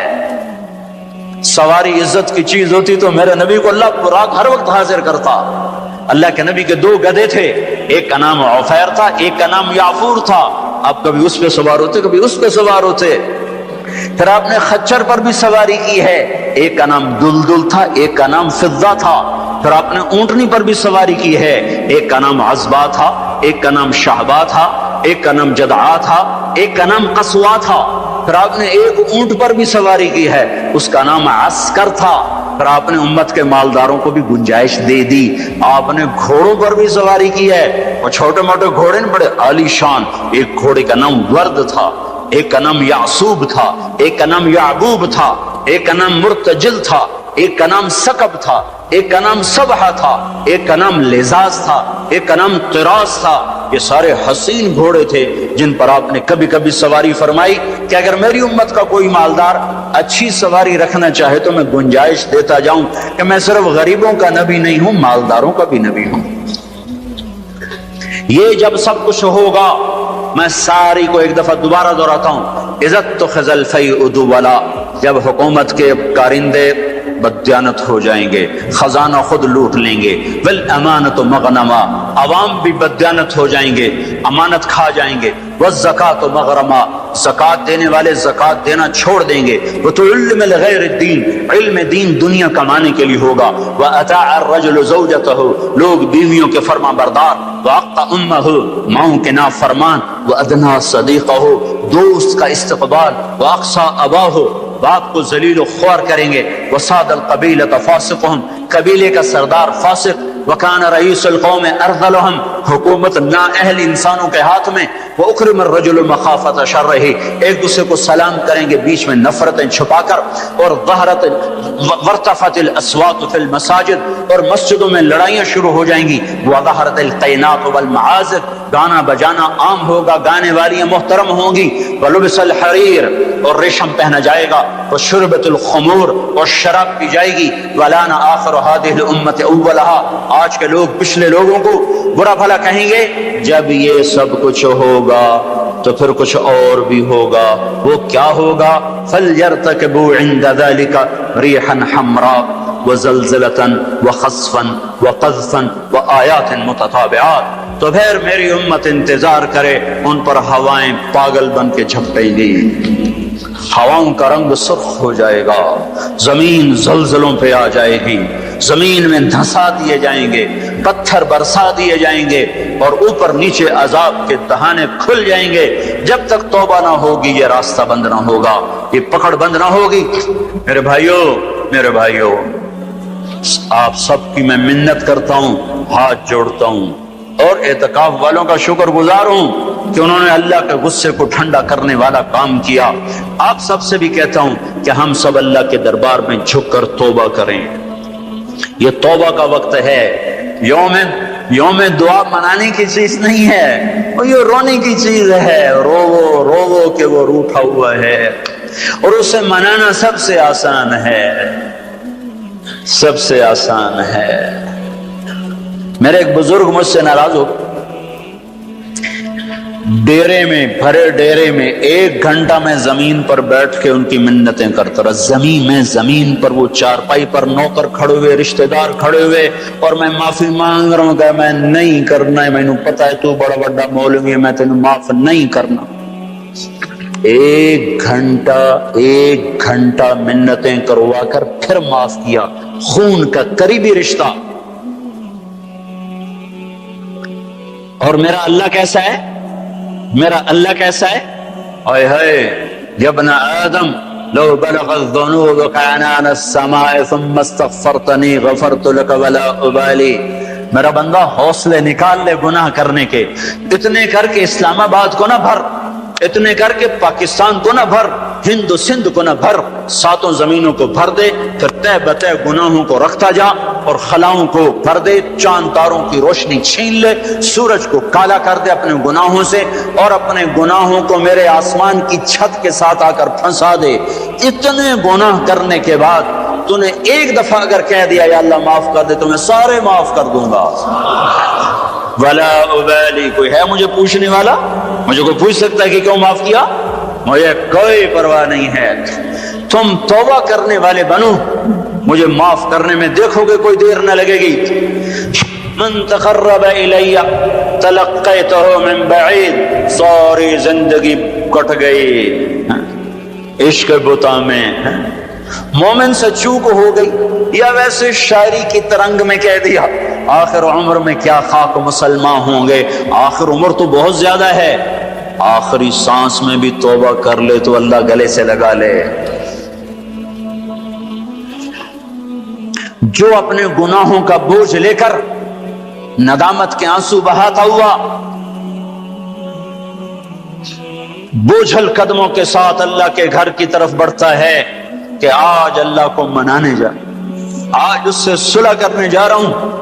سواری عزت کی چیز ہوتی تو میرے نبی کو اللہ براق ہر وقت حاضر کرتا۔ اللہ کے نبی کے 2 گدھے تھے، ایک کا نام عفیر تھا، ایک کا نام یعفور تھا۔ آپ کبھی اس پہ سوار ہوتے، کبھی اس پہ سوار ہوتے۔ پھر آپ نے خچر پر بھی سواری کی ہے، ایک کا نام دلدل تھا، ایک کا نام فضہ تھا۔ پھر آپ نے اونٹنی پر بھی سواری کی ہے، ایک کا نام عزبا تھا، ایک کا نام شہبا تھا، ایک کا نام جدعا تھا، ایک کا نام قصوا تھا۔ پھر آپ نے ایک اونٹ پر بھی سواری کی ہے، اس کا نام عسکر تھا۔ پھر آپ نے امت کے مالداروں کو بھی گنجائش دے دی۔ آپ نے گھوڑوں پر بھی سواری کی ہے، اور چھوٹے موٹے گھوڑے نے بڑے عالی شان۔ ایک گھوڑے کا نام ورد تھا، ایک کا نام یعصوب تھا، ایک کا نام یعبوب تھا، ایک کا نام مرتجل تھا، ایک کا نام سکب تھا، ایک کا نام سبحہ تھا، ایک کا نام لزاز تھا، ایک کا نام قراس تھا۔ یہ سارے حسین گھوڑے تھے جن پر آپ نے کبھی کبھی سواری فرمائی کہ اگر میری امت کا کوئی مالدار اچھی سواری رکھنا چاہے تو میں گنجائش دیتا جاؤں کہ میں صرف غریبوں کا نبی نہیں ہوں، مالداروں کا بھی نبی ہوں۔ یہ جب سب کچھ ہوگا، میں ساری کو ایک دفعہ دوبارہ دہراتا ہوں، عزت تو خزل فی ادولا، جب حکومت کے کارندے بددیانت ہو جائیں گے، خزانہ خود لوٹ لیں گے، والامانت مغنما، عوام بھی بددیانت ہو جائیں گے، امانت کھا جائیں گے، والزکات مغرما، زکات دینے والے زکات دینا چھوڑ دیں گے، وتعلم لغیر الدین، علم دین دنیا کمانے کے لیے ہوگا، واطاع الرجل زوجته، لوگ بیویوں کے فرما بردار، واقع امہ، ماؤں کے نافرمان، وادنا صدیقہ، دوست کا استقبال، واقصى اباہ، باپ کو ذلیل و خوار کریں گے، وساد القبیلۃ فاسقہم، قبیلے کا سردار فاسق، وکان رئیس القوم ارذلہم، حکومت نااہل انسانوں کے ہاتھ میں، واکرم الرجل مخافۃ شرہ، ایک دوسرے کو سلام کریں گے بیچ میں نفرتیں چھپا کر، اور وارتفعت الاصوات فی المساجد، اور مسجدوں میں لڑائیاں شروع ہو جائیں گی، وظہرت القینات والمعازف، گانا بجانا عام ہوگا، گانے والیاں محترم ہوں گی، ولبس الحریر، اور ریشم پہنا جائے گا، وشربت الخمور، اور شراب پی جائے گی، ولعن آخر هذه الامة اولها، آج کے لوگ پچھلے لوگوں کو برا بھلا کہیں گے۔ جب یہ سب کچھ ہوگا تو پھر کچھ اور بھی ہوگا. وہ کیا ہوگا؟ فَلْيَرْتَكِبُوا عِنْدَ ذَلِكَ رِيحًا حَمْرَاءَ وَزَلْزَلَةً وَخَسْفًا وَقَذْفًا وَآيَاتٍ مُتَتَابِعَاتٍ. تو پھر میری امت انتظار کرے، ان پر ہوائیں پاگل بن کے جھپٹیں گی، ہواؤں کا رنگ سرخ ہو جائے گا، زمین زلزلوں پہ آ جائے گی، زمین میں دھنسا دیے جائیں گے، پتھر برسا دیے جائیں گے، اور اوپر نیچے عذاب کے دہانے کھل جائیں گے. جب تک توبہ نہ ہوگی یہ راستہ بند نہ ہوگا، یہ پکڑ بند نہ ہوگی. میرے بھائیوں، آپ سب کی میں منت کرتا ہوں، ہاتھ جوڑتا ہوں، اور اعتکاف والوں کا شکر گزار ہوں کہ انہوں نے اللہ کے غصے کو ٹھنڈا کرنے والا کام کیا. آپ سب سے بھی کہتا ہوں کہ ہم سب اللہ کے دربار میں جھک کر توبہ کریں. یہ توبہ کا وقت ہے. یوم دعا منانے کی چیز نہیں ہے، اور یہ رونے کی چیز ہے. رو کہ وہ روٹھا ہوا ہے، اور اسے منانا سب سے آسان ہے، سب سے آسان ہے. میرے ایک بزرگ مجھ سے ناراض ہو، بھرے ڈیرے میں 1 گھنٹہ میں زمین پر بیٹھ کے ان کی منتیں کرتا رہا. زمین پر وہ چارپائی پر نوکر کھڑے ہوئے، رشتہ دار کھڑے ہوئے، اور میں معافی مانگ رہا ہوں کہ میں نہیں کرنا ہے، میں نے پتا ہے تو بڑا بڑا مولوی ہے، میں تینوں معاف نہیں کرنا. 1 گھنٹہ منتیں کروا کر پھر معاف کیا. خون کا قریبی رشتہ. اور میرا اللہ کیسا ہے؟ اے ہے یا ابن آدم لو بلغ الذنوب عنان السماء ثم استغفرتنی غفرت لك ولا ابالی. میرا بندہ حوصلے نکال لے گناہ کرنے کے. اتنے کر کے اسلام آباد کو نہ بھر، اتنے کر کے پاکستان کو نہ بھر، ہند و سندھ کو نہ بھر، 7 زمینوں کو بھر دے. پھر تہ بتہ گناہوں کو رکھتا جا اور خلاؤں کو بھر دے. چاند تاروں کی روشنی چھین لے، سورج کو کالا کر دے اپنے گناہوں سے، اور اپنے گناہوں کو میرے آسمان کی چھت کے ساتھ آ کر پھنسا دے. اتنے گناہ کرنے کے بعد تو نے ایک دفعہ اگر کہہ دیا یا اللہ معاف کر دے تو میں سارے معاف کر دوں گا. ولا ابالی. کوئی ہے مجھے پوچھنے والا؟ مجھے کوئی پوچھ سکتا ہے کہ کیوں معاف کیا؟ مجھے کوئی پرواہ نہیں ہے. تم توبہ کرنے والے بنو، مجھے معاف کرنے میں دیکھو گے کوئی دیر نہ لگے گی. من تقرب الی تلقیتہ من بعید. ساری زندگی کٹ گئی عشق بتا میں. مومن سے چوک ہو گئی، یا ویسے شاعری کی ترنگ میں کہہ دیا آخر عمر میں کیا خاک مسلمان ہوں گے. آخر عمر تو بہت زیادہ ہے، آخری سانس میں بھی توبہ کر لے تو اللہ گلے سے لگا لے. جو اپنے گناہوں کا بوجھ لے کر ندامت کے آنسو بہاتا ہوا بوجھل قدموں کے ساتھ اللہ کے گھر کی طرف بڑھتا ہے کہ آج اللہ کو منانے جا، آج اس سے صلح کرنے جا رہا ہوں.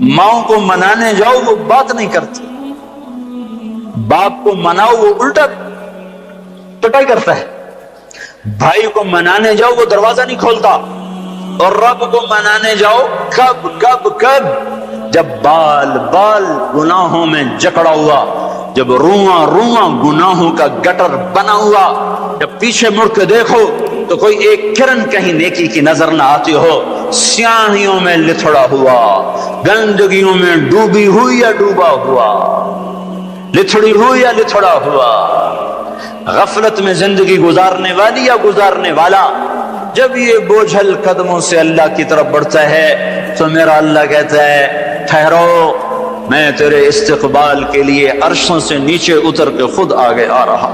ماں کو منانے جاؤ وہ بات نہیں کرتی، باپ کو مناؤ وہ الٹا پٹائی کرتا ہے. بھائی کو منانے جاؤ وہ دروازہ نہیں کھولتا. اور رب کو منانے جاؤ کب جب بال گناہوں میں جکڑا ہوا، جب رواں گناہوں کا گٹر بنا ہوا، جب پیچھے مڑ کے دیکھو تو کوئی ایک کرن کہیں نیکی کی نظر نہ آتی ہو. سیاہیوں میں لتھڑا ہوا، گندگیوں میں ڈوبی ہوئی یا ڈوبا ہوا، لتھڑی ہوئی یا لتھڑا ہوا، غفلت میں زندگی گزارنے والی یا گزارنے والا. جب یہ بوجھل قدموں سے اللہ کی طرف بڑھتا ہے تو میرا اللہ کہتا ہے ٹھہرو، میں تیرے استقبال کے لیے عرشوں سے نیچے اتر کے خود آگے آ رہا.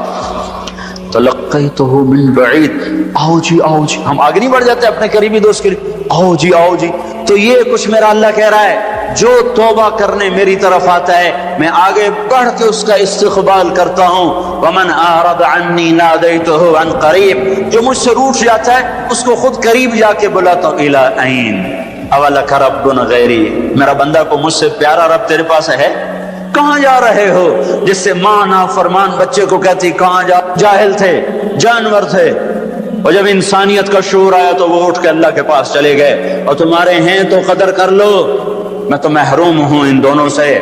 تلقیتہ من بعید. آؤ جی ہم آگے نہیں بڑھ جاتے اپنے قریبی دوست کے لیے؟ آؤ جی. تو یہ کچھ میرا اللہ کہہ رہا ہے، جو توبہ کرنے میری طرف آتا ہے میں آگے بڑھ کے اس کا استقبال کرتا ہوں. ومن اعرض عنی نادیتہ عن قریب. جو مجھ سے روٹ جاتا ہے اس کو خود قریب جا کے بلاتا ہوں. الی این اولک رب غیری. میرا بندہ کو مجھ سے پیارا رب تیرے پاس ہے؟ کہاں جا رہے ہو؟ جس سے ماں نافرمان بچے کو کہتی کہاں جا، جاہل تھے، جانور تھے، اور جب انسانیت کا شعور آیا تو وہ اٹھ کے اللہ کے پاس چلے گئے. اور تمہارے ہیں تو قدر کر لو، میں تو محروم ہوں ان دونوں سے.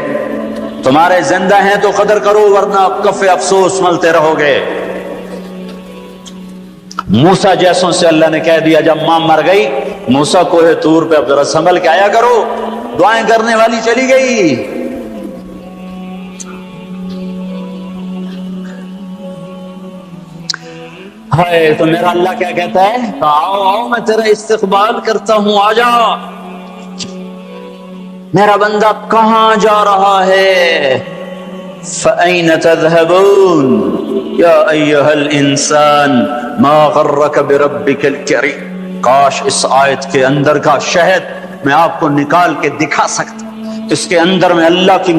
تمہارے زندہ ہیں تو قدر کرو ورنہ کف افسوس ملتے رہو گے۔ موسیٰ جیسوں سے اللہ نے کہہ دیا جب ماں مر گئی، موسیٰ کوہ طور پہ اب ذرا سنبھل کے آیا کرو، دعائیں کرنے والی چلی گئی۔ ہائے تو میرا اللہ کیا کہتا ہے، آؤ آؤ میں تیرا استقبال کرتا ہوں، آ جا۔ میرا بندہ کہاں جا رہا ہے؟ فَأَيْنَ تَذْهَبُونَ یا ایہا الانسان ما غرک بربک الکریم۔ کاش اس آیت کے اندر کا شہد میں آپ کو نکال کے دکھا سکتا، اس کے اندر میں اللہ کی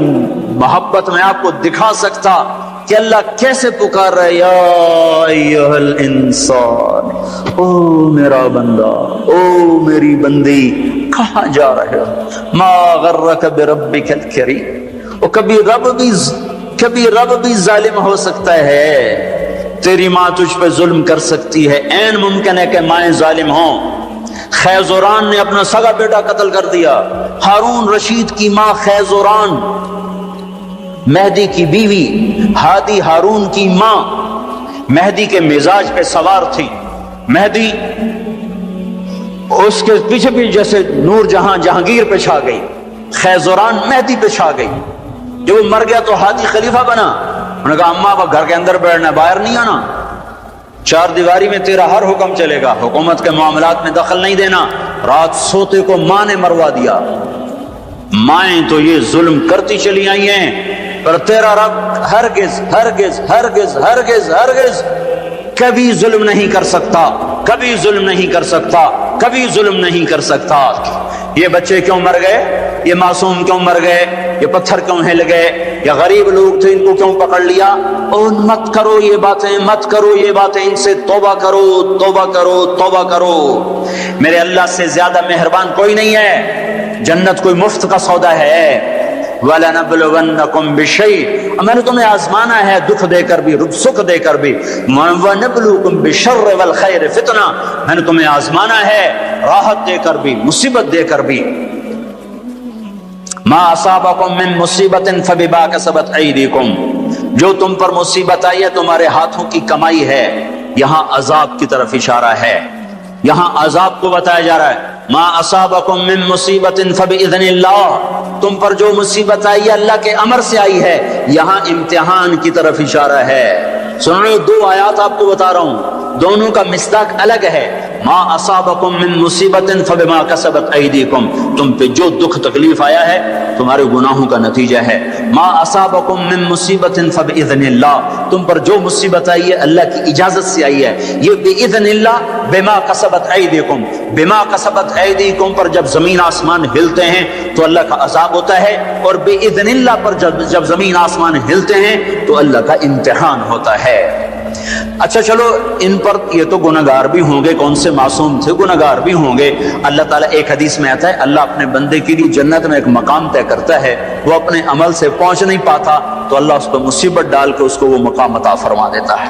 محبت میں آپ کو دکھا سکتا کہ اللہ کیسے پکار رہا ہے، یا ایہا الانسان، او میرا بندہ، او میری بندی، کہاں جا رہے ہو؟ ما غرک بربک الکریم۔ اور کبھی رب بھی ظالم ہو سکتا ہے، تیری ماں تجھ پہ ظلم کر سکتی ہے، عین ممکن ہے کہ مائیں ظالم ہوں۔ خیزوران نے اپنا سگا بیٹا قتل کر دیا، ہارون رشید کی ماں خیزوران، مہدی کی بیوی ہادی ہارون کی ماں، مہدی کے مزاج پہ سوار تھی۔ مہدی اس کے پیچھے بھی جیسے نور جہاں جہانگیر پہ چھا گئی، خیزوران مہدی پہ چھا گئی۔ جب وہ مر گیا تو ہادی خلیفہ بنا۔ انہوں نے کہا اماں با گھر کے اندر بیٹھنا ہے، باہر نہیں آنا، چار دیواری میں تیرا ہر حکم چلے گا، حکومت کے معاملات میں دخل نہیں دینا۔ رات سوتے کو ماں نے مروا دیا۔ مائیں تو یہ ظلم کرتی چلی آئی ہیں، پر تیرا رب ہرگز ہرگز ہرگز ہرگز ہرگز کبھی ظلم نہیں کر سکتا، کبھی ظلم نہیں کر سکتا، کبھی ظلم نہیں کر سکتا۔ یہ بچے کیوں مر گئے؟ یہ معصوم کیوں مر گئے؟ یہ پتھر کیوں ہل گئے؟ یا غریب لوگ تھے ان کو کیوں پکڑ لیا؟ اور مت کرو یہ باتیں، مت کرو یہ باتیں، ان سے توبہ کرو، توبہ کرو، توبہ کرو۔ میرے اللہ سے زیادہ مہربان کوئی نہیں ہے۔ جنت کوئی مفت کا سودا ہے۔ وَلَنَبْلُوَنَّكُمْ بِشَيْءٍ، میں نے تمہیں آزمانا ہے دکھ دے کر بھی، سکھ دے کر بھی۔ وَنَبْلُوكُمْ بِالشَّرِّ وَالْخَيْرِ فِتْنَةً، میں نے تمہیں آزمانا ہے راحت دے کر بھی، مصیبت دے کر بھی۔ مَا أَصَابَكُم مِّن مُّصِيبَةٍ فَبِمَا كَسَبَتْ أَيْدِيكُمْ، جو تم پر مصیبت آئی ہے تمہارے ہاتھوں کی کمائی ہے۔ یہاں عذاب کی طرف اشارہ ہے، یہاں عذاب کو بتایا جا رہا ہے۔ ما اصابکم من مصیبت فباذن اللہ، تم پر جو مصیبت آئی ہے اللہ کے امر سے آئی ہے۔ یہاں امتحان کی طرف اشارہ ہے۔ سنو، دو آیات آپ کو بتا رہا ہوں، دونوں کا مصداق الگ ہے۔ ما اصابکم من مصیبت فبما کسبت ایدیکم، تم پہ جو دکھ تکلیف آیا ہے تمہارے گناہوں کا نتیجہ ہے۔ ما اصابکم من مصیبت فباذن اللہ، تم پر جو مصیبت آئی ہے اللہ کی اجازت سے آئی ہے۔ یہ باذن اللہ، بما کسبت ایدیکم، بما کسبت ایدیکم پر جب زمین آسمان ہلتے ہیں تو اللہ کا عذاب ہوتا ہے، اور باذن اللہ پر جب زمین آسمان ہلتے ہیں تو اللہ کا امتحان ہوتا ہے۔ اچھا چلو، ان پر یہ تو گناہگار بھی ہوں گے، کون سے معصوم تھے، گناہگار بھی ہوں گے۔ اللہ تعالیٰ، ایک حدیث میں آتا ہے اللہ اپنے بندے کے لیے جنت میں ایک مقام طے کرتا ہے، وہ اپنے عمل سے پہنچ نہیں پاتا تو اللہ اس پہ مصیبت ڈال کے اس کو وہ مقام عطا فرما دیتا ہے۔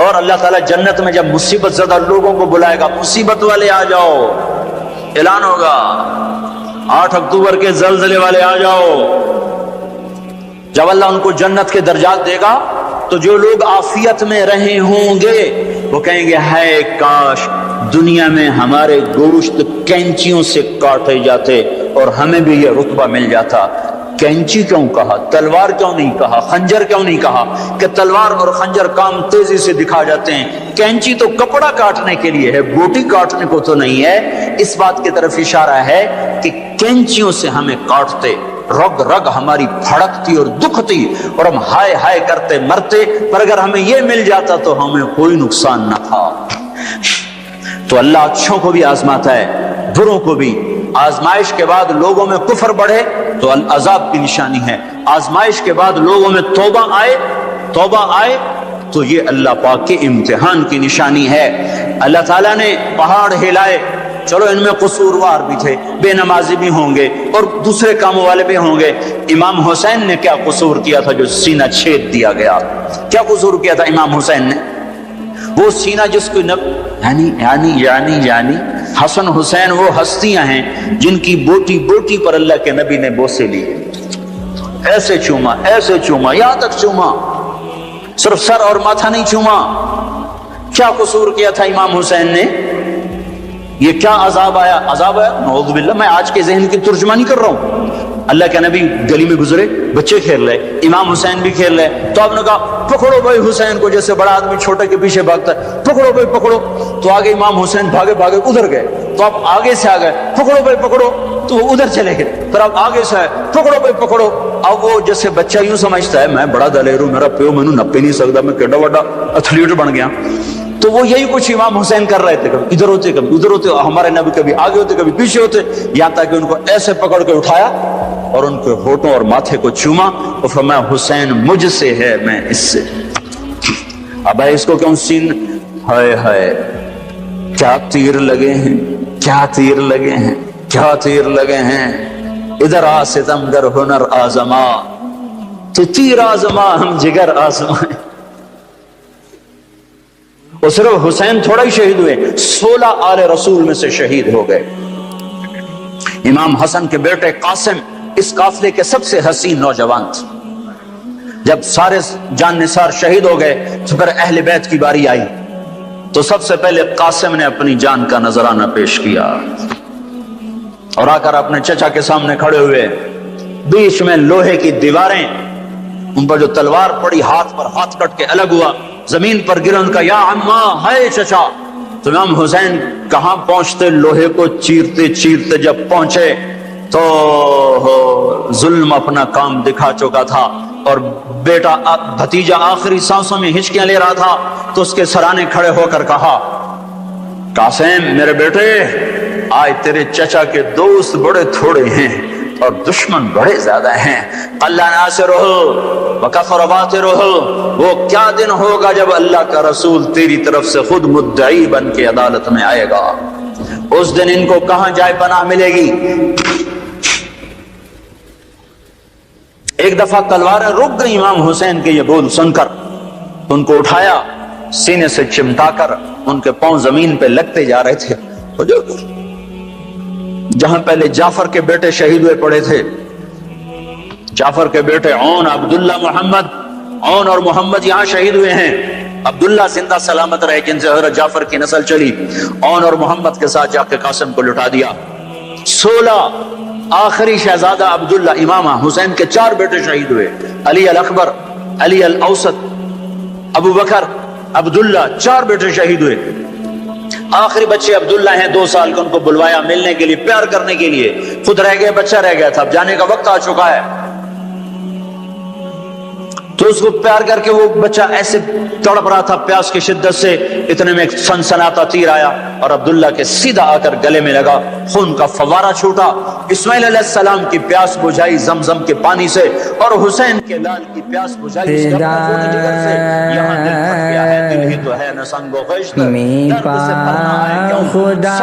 اور اللہ تعالیٰ جنت میں جب مصیبت زدہ لوگوں کو بلائے گا، مصیبت والے آ جاؤ، اعلان ہوگا 8 اکتوبر کے زلزلے والے آ جاؤ۔ جب اللہ ان کو جنت کے درجات دے گا تو جو لوگ عافیت میں رہے ہوں گے وہ کہیں گے ہائے کاش دنیا میں ہمارے گوشت کینچیوں سے کاٹے جاتے اور ہمیں بھی یہ رتبہ مل جاتا۔ کینچی کیوں کہا؟ تلوار کیوں نہیں کہا؟ خنجر کیوں نہیں کہا؟ کہ تلوار اور خنجر کام تیزی سے دکھا جاتے ہیں، کینچی تو کپڑا کاٹنے کے لیے ہے، بوٹی کاٹنے کو تو نہیں ہے۔ اس بات کی طرف اشارہ ہے کہ کینچیوں سے ہمیں کاٹتے، رگ رگ ہماری پھڑکتی اور دکھتی اور ہم ہائے ہائے کرتے مرتے، پر اگر ہمیں یہ مل جاتا تو ہمیں کوئی نقصان نہ تھا۔ تو اللہ اچھوں کو بھی آزماتا ہے، بروں کو بھی۔ آزمائش کے بعد لوگوں میں کفر بڑھے تو عذاب کی نشانی ہے، آزمائش کے بعد لوگوں میں توبہ آئے تو یہ اللہ پاک کے امتحان کی نشانی ہے۔ اللہ تعالیٰ نے پہاڑ ہلائے، چلو ان میں قصوروار بھی تھے، بے نمازی بھی ہوں گے اور دوسرے کاموں والے بھی ہوں گے۔ امام حسین نے کیا قصور کیا تھا جو سینہ چھید دیا گیا؟ کیا قصور کیا تھا امام حسین نے؟ وہ سینہ جس کو یعنی حسن حسین وہ ہستیاں ہیں جن کی بوٹی بوٹی پر اللہ کے نبی نے بوسے لیے۔ ایسے چوما، ایسے چوما، یہاں تک چوما، صرف سر اور ماتھا نہیں چوما۔ کیا قصور کیا تھا امام حسین نے؟ یہ کیا عذاب آیا؟ عذاب آیا نعوذ باللہ، میں آج کے ذہن کی ترجمانی کر رہا ہوں۔ اللہ کے نبی گلی میں گزرے، بچے کھیل رہے، امام حسین بھی کھیل رہے، تو آپ نے کہا پکڑو بھائی حسین کو، جیسے بڑا آدمی چھوٹے کے پیچھے بھاگتا ہے، پکڑو بھائی پکڑو۔ تو آگے امام حسین بھاگے بھاگے ادھر گئے، تو آپ آگے سے آ گئے، پکڑو بھائی پکڑو، تو وہ ادھر چلے گئے، پھر آپ آگے سے آئے، پکڑو بھائی پکڑو۔ اب وہ جیسے بچہ یوں سمجھتا ہے میں بڑا دلیر ہوں، میرا پیو مینوں نپے نہیں سکتا، میں کیڈا بڑا ایتھلیٹ بن گیا۔ تو وہ یہی کچھ امام حسین کر رہے تھے، کبھی ادھر ہوتے کبھی ادھر ہوتے، ہمارے نبی کبھی آگے ہوتے کبھی پیچھے ہوتے، یہاں تک کہ ان کو ایسے پکڑ کے اٹھایا اور ان کے ہونٹوں اور ماتھے کو چوما اور فرمایا حسین مجھ سے ہے، میں اس سے۔ اب اس کو کیوں سین، ہائے ہائے کیا تیر لگے ہیں، کیا تیر لگے ہیں، کیا تیر لگے ہیں۔ ادھر آ ستمگر ہنر آزما، تو تیر آزما ہم جگر آزمائیں۔ اور صرف حسین تھوڑا ہی شہید ہوئے، 16 آل رسول میں سے شہید ہو گئے۔ امام حسن کے بیٹے قاسم اس قافلے کے سب سے حسین نوجوان تھے۔ جب سارے جان نثار شہید ہو گئے تو پھر اہل بیت کی باری آئی، تو سب سے پہلے قاسم نے اپنی جان کا نذرانہ پیش کیا اور آ کر اپنے چچا کے سامنے کھڑے ہوئے، بیچ میں لوہے کی دیواریں، ان پر جو تلوار پڑی ہاتھ پر ہاتھ کٹ کے الگ ہوا، زمین پر گرا، ان کا یا عمّا ہے چچا۔ تو امام حسین کہاں پہنچتے، لوہے کو چیرتے چیرتے جب پہنچے تو ظلم اپنا کام دکھا چکا تھا، اور بیٹا بھتیجا آخری سانسوں میں ہچکیاں لے رہا تھا، تو اس کے سرانے کھڑے ہو کر کہا قاسم میرے بیٹے، آج تیرے چچا کے دوست بڑے تھوڑے ہیں اور دشمن بڑے زیادہ ہیں، اللہ ناصرہ وکفر باطرہ۔ وہ کیا دن ہوگا جب اللہ کا رسول تیری طرف سے خود مدعی بن کے عدالت میں آئے گا، اس دن ان کو کہاں جائے پناہ ملے گی۔ ایک دفعہ تلواریں رک گئی امام حسین کے یہ بول سن کر، ان کو اٹھایا، سینے سے چمٹا کر ان کے پاؤں زمین پہ لگتے جا رہے تھے۔ جہاں پہلے جعفر کے بیٹے شہید ہوئے پڑے تھے، جعفر کے بیٹے عون، عبداللہ، محمد، عون اور محمد یہاں شہید ہوئے ہیں۔ عبداللہ زندہ سلامت رہے جن سے حضرت جعفر کی نسل چلی، عون اور محمد کے ساتھ جا کے قاسم کو لٹا دیا۔ 16 آخری شہزادہ عبداللہ، امام حسین کے 4 بیٹے شہید ہوئے، علی الاکبر، علی الاوسط، ابو بکر، عبداللہ، 4 بیٹے شہید ہوئے۔ آخری بچے عبداللہ ہیں، 2 سال کا، ان کو بلوایا ملنے کے لیے، پیار کرنے کے لیے، خود رہ گئے، بچہ رہ گیا تھا، اب جانے کا وقت آ چکا ہے، تو اس کو پیار کر کے وہ بچہ ایسے تڑپ رہا تھا پیاس کی شدت سے، اتنے میں ایک سنسناتا تیر آیا اور عبداللہ کے سیدھا آ کر گلے میں لگا، خون کا فوارہ چھوٹا۔ اسماعیل علیہ السلام کی پیاس بجھائی زمزم کے پانی سے، اور حسین کے لال کی پیاس بجھائی اس کے اپنے خون جگر سے۔ یہاں دل پھٹ گیا ہے، دل ہی تو ہے نہ سنگ و خشت، درد سے بھرنا ہے کیوں، صبر کا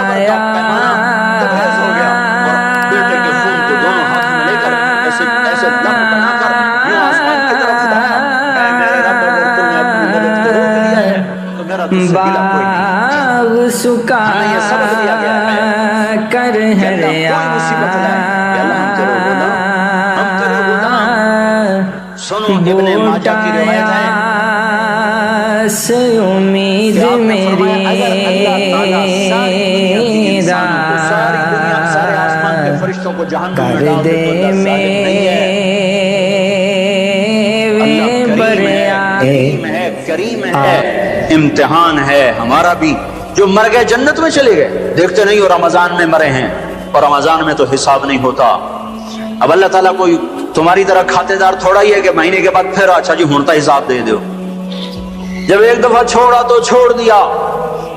پیمانہ تبریز ہو گیا، اور بیٹے کے خون کو دونوں ہاتھ میں لے کر ایسے ایسے لب بنا کر یوں آسمان کی طرف اٹھایا، اے میرے رب اگر تم نے اپنی مدد کو روک لیا ہے تو میرا تجھ سے گلہ کوئی نہیں۔ سکا ہمیں یہ سبق دیا گیا ہے کر کہ اللہ کوئی مصیبت لائے کہ اللہ ہم تیرے غلام، ہم تیرے غلام۔ سنو ابن ماجہ کی روایت ہے سے امید میری ساری دنیا سارے آسمان کے فرشتوں کو جہنم میں ڈال دے تو اللہ ظالم نہیں ہے، اللہ کریم ہے، کریم ہے۔ امتحان ہے ہمارا بھی، جو مر گئے جنت میں چلے گئے، دیکھتے نہیں ہو رمضان میں مرے ہیں، اور رمضان میں تو حساب نہیں ہوتا۔ اب اللہ تعالیٰ کوئی تمہاری طرح کھاتے دار تھوڑا ہی ہے کہ مہینے کے بعد پھر اچھا جی ہونتا حساب دے دو۔ جب ایک دفعہ چھوڑا تو چھوڑ دیا۔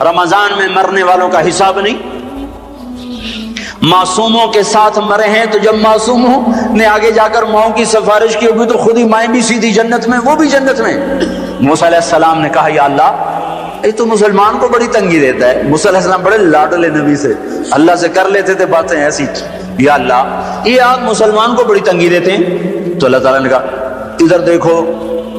رمضان میں مرنے والوں کا حساب نہیں، معصوموں کے ساتھ مرے ہیں، تو جب معصوموں نے آگے جا کر ماؤں کی سفارش کی ہوگی تو خود ہی مائیں بھی سیدھی جنت میں، وہ بھی جنت میں۔ موسیٰ علیہ السلام نے کہا یا اللہ یہ تو مسلمان کو بڑی تنگی دیتا ہے۔ موسیٰ علیہ السلام بڑے لاڈلے نبی سے، اللہ سے کر لیتے تھے باتیں ایسی، یا اللہ یہ آپ مسلمان کو بڑی تنگی دیتے ہیں۔ تو اللہ تعالیٰ نے کہا ادھر دیکھو،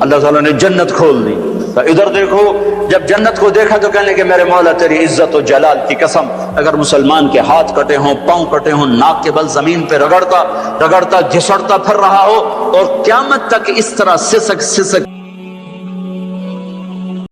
اللہ تعالیٰ نے جنت کھول دی، تو ادھر دیکھو، جب جنت کو دیکھا تو کہنے کہ میرے مولا تیری عزت و جلال کی قسم، اگر مسلمان کے ہاتھ کٹے ہوں، پاؤں کٹے ہوں، ناک کے بل زمین پہ رگڑتا گھسڑتا پھر رہا ہو اور قیامت تک اس طرح سسک